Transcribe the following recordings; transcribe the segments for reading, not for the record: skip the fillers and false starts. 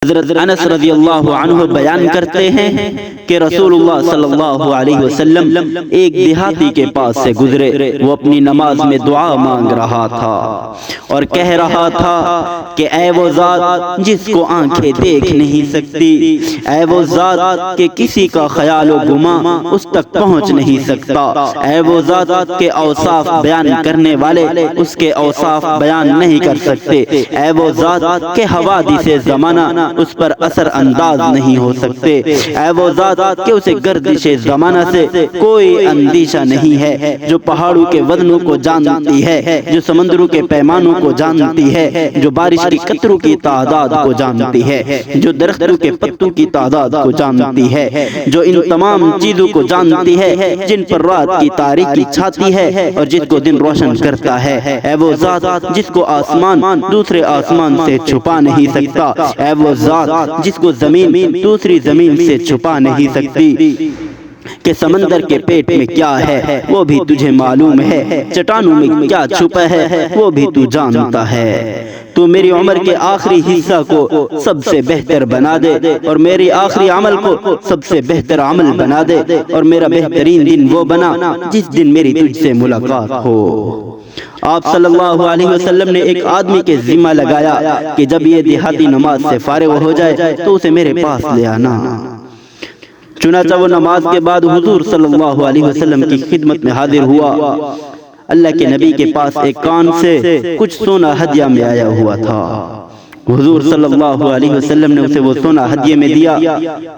حضرت انس رضی اللہ عنہ بیان کرتے ہیں کہ رسول اللہ صلی اللہ علیہ وسلم ایک دیہاتی کے پاس سے گزرے، وہ اپنی نماز میں دعا مانگ رہا تھا اور کہہ رہا تھا کہ اے وہ ذات جس کو آنکھیں دیکھ نہیں سکتی، اے وہ ذات کہ کسی کا خیال و گماں اس تک پہنچ نہیں سکتا، اے وہ ذات کے اوصاف بیان کرنے والے اس کے اوصاف بیان نہیں کر سکتے، اے وہ ذات کہ حوادث زمانہ اس پر اثر انداز نہیں ہو سکتے، اے وہ ذات کہ اسے گردش زمانہ سے کوئی اندیشہ نہیں ہے، جو پہاڑوں کے وزنوں کو جانتی ہے، جو سمندروں کے پیمانوں کو جانتی ہے، جو بارش کی قطروں کی تعداد کو جانتی ہے، جو درختوں کے پتوں کی تعداد کو جانتی ہے، جو ان تمام چیزوں کو جانتی ہے جن پر رات کی تاریکی چھاتی ہے اور جس کو دن روشن کرتا ہے، اے وہ ذات جس کو آسمان دوسرے آسمان سے چھپا نہیں سکتا، اے وہ ذات جس کو زمین دوسری زمین سے چھپا نہیں سکتی، کہ سمندر کے پیٹ میں کیا ہے وہ بھی تجھے معلوم ہے، چٹانوں میں کیا چھپا ہے وہ بھی تو جانتا ہے، تو میری عمر کے آخری حصہ کو سب سے بہتر بنا دے اور میری آخری عمل کو سب سے بہتر عمل بنا دے، اور میرا بہترین دن وہ بنا جس دن میری تجھ سے ملاقات ہو۔ آپ صلی اللہ علیہ وسلم نے ایک آدمی کے ذمہ لگایا کہ جب یہ دیہاتی نماز سے فارغ ہو جائے تو اسے میرے پاس لے آنا۔ چنانچہ وہ نماز کے بعد حضور صلی اللہ علیہ وسلم کی خدمت میں حاضر ہوا۔ اللہ کے نبی کے پاس ایک کان سے کچھ سونا ہدیہ میں آیا ہوا تھا۔ حضور صلی اللہ علیہ وسلم نے اسے وہ سونا ہدیے میں دیا،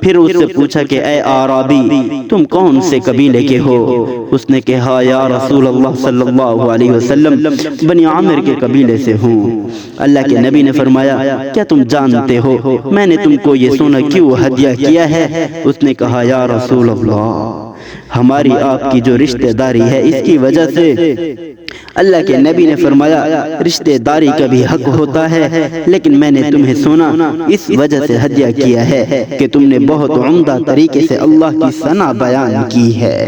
پھر اس سے پوچھا کہ اے اعرابی تم کون سے قبیلے کے ہو؟ اس نے کہا یا رسول اللہ صلی اللہ علیہ وسلم بنی عامر کے قبیلے سے ہوں۔ اللہ کے نبی نے فرمایا کیا تم جانتے ہو میں نے تم کو یہ سونا کیوں ہدیہ کیا ہے؟ اس نے کہا یا رسول اللہ ہماری آپ کی جو رشتہ داری ہے اس کی وجہ سے۔ اللہ کے نبی نے فرمایا رشتہ داری کا بھی حق ہوتا ہے، لیکن میں نے تمہیں سونا اس وجہ سے ہدیہ کیا ہے کہ تم نے بہت عمدہ طریقے سے اللہ کی ثنا بیان کی ہے۔